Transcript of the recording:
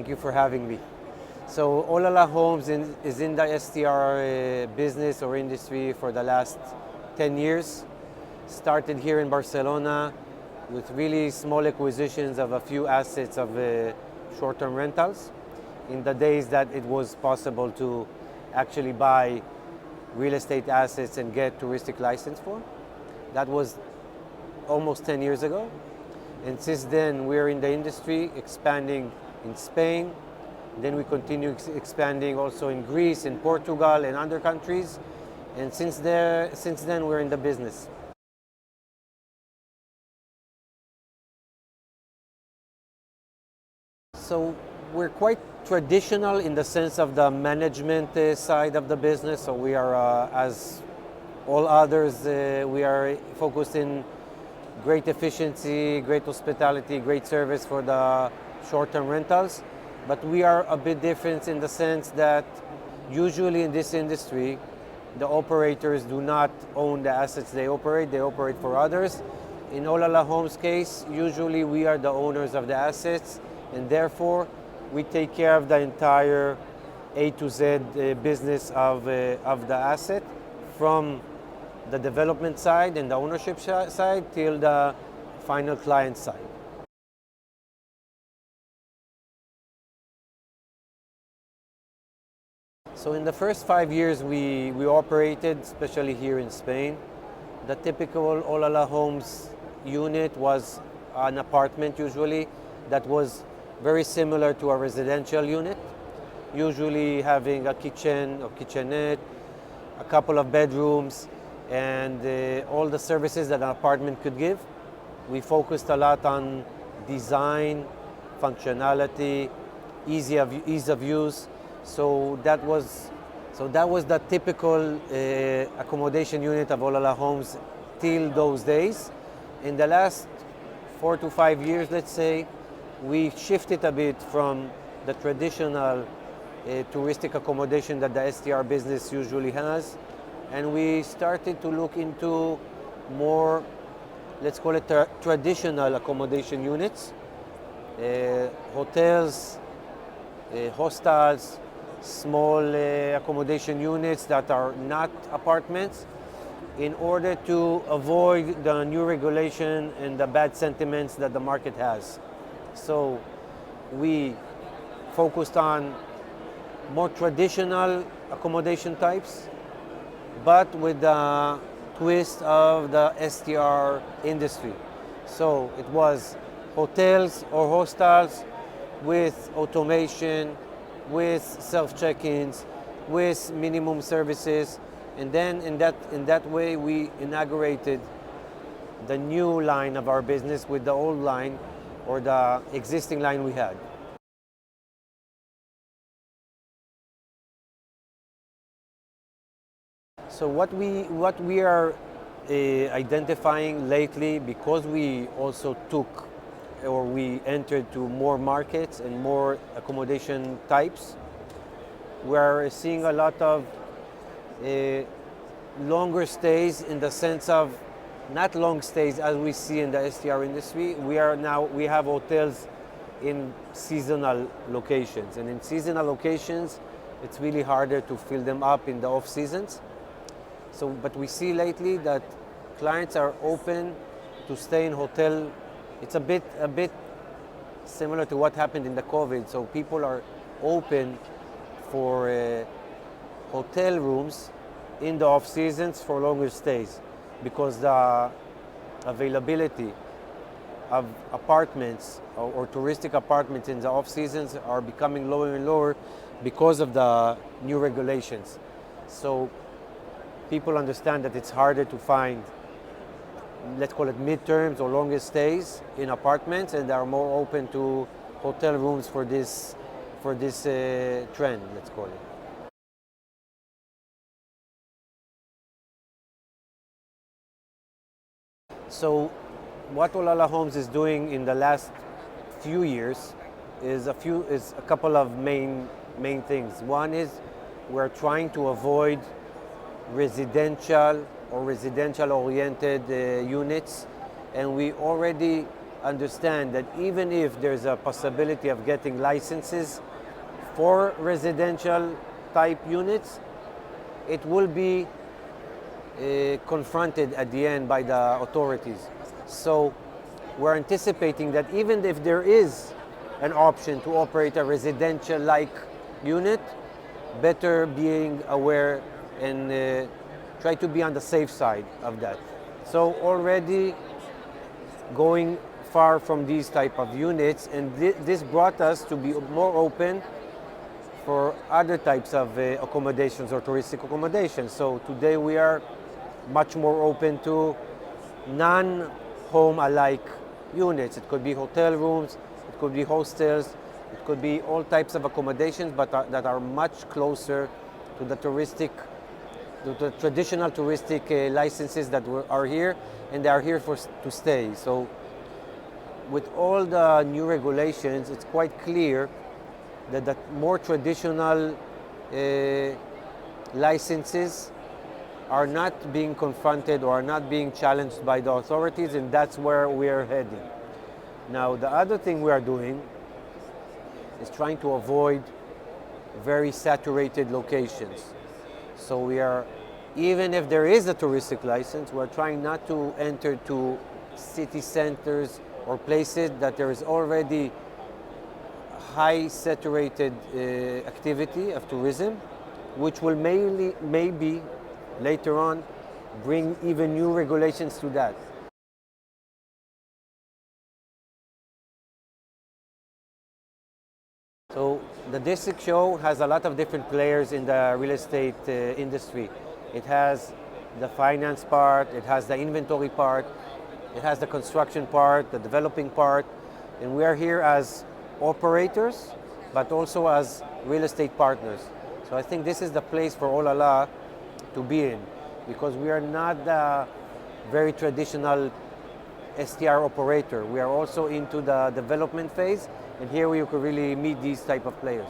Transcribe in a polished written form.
Thank you for having me. So Olala Homes is in the STR business or industry for the last 10 years. Started here in Barcelona with really small acquisitions of a few assets of short-term rentals in the days that it was possible to actually buy real estate assets and get touristic license for. That was almost 10 years ago. And since then, we're in the industry, expanding in Spain. Then we continue expanding also in Greece, in Portugal, and other countries. And since then, we're in the business. So we're quite traditional in the sense of the management side of the business. So we are, as all others, we are focused in great efficiency, great hospitality, great service for the short-term rentals. But we are a bit different in the sense that usually in this industry, the operators do not own the assets they operate for others. In Olala Homes case, usually we are the owners of the assets, and therefore we take care of the entire A to Z business of the asset, from the development side and the ownership side till the final client side. So in the first 5 years we operated, especially here in Spain. The typical Olala Homes unit was an apartment usually that was very similar to a residential unit, usually having a kitchen or kitchenette, a couple of bedrooms, and all the services that an apartment could give. We focused a lot on design, functionality, ease of use. So that was the typical accommodation unit of Olala Homes till those days. In the last 4 to 5 years, let's say, we shifted a bit from the traditional touristic accommodation that the STR business usually has, and we started to look into more, let's call it traditional accommodation units, hotels, hostels, small accommodation units that are not apartments, in order to avoid the new regulation and the bad sentiments that the market has. So we focused on more traditional accommodation types, but with the twist of the STR industry. So it was hotels or hostels with automation, with self-check-ins, with minimum services. And then in that way we inaugurated the new line of our business with the old line or the existing line we had. So what we are identifying lately, because we also took or we entered to more markets and more accommodation types, we're seeing a lot of longer stays, in the sense of not long stays as we see in the STR industry. We have hotels in seasonal locations, and in seasonal locations it's really harder to fill them up in the off seasons. So, but we see lately that clients are open to stay in hotel. It's a bit similar to what happened in the COVID. So people are open for hotel rooms in the off seasons for longer stays, because the availability of apartments or touristic apartments in the off seasons are becoming lower and lower because of the new regulations. So people understand that it's harder to find, let's call it midterms or longer stays in apartments, and they are more open to hotel rooms for this trend, let's call it. So what Olala Homes is doing in the last few years is a couple of main things. One is we're trying to avoid residential or residential oriented units, and we already understand that even if there's a possibility of getting licenses for residential type units, it will be confronted at the end by the authorities. So we're anticipating that even if there is an option to operate a residential-like unit, better being aware and try to be on the safe side of that. So already going far from these type of units, and this brought us to be more open for other types of accommodations or touristic accommodations. So today we are much more open to non-home alike units. It could be hotel rooms, it could be hostels, it could be all types of accommodations, but that are much closer to the traditional touristic licenses that are here, and they are here to stay. So with all the new regulations, it's quite clear that the more traditional licenses are not being confronted or are not being challenged by the authorities, and that's where we are heading. Now, the other thing we are doing is trying to avoid very saturated locations. So we are, even if there is a touristic license, we're trying not to enter to city centers or places that there is already high saturated activity of tourism, which will maybe later on bring even new regulations to that. So the district show has a lot of different players in the real estate industry. It has the finance part, it has the inventory part, it has the construction part, the developing part, and we are here as operators, but also as real estate partners. So I think this is the place for Olala to be in, because we are not the very traditional STR operator. We are also into the development phase, and here we could really meet these type of players.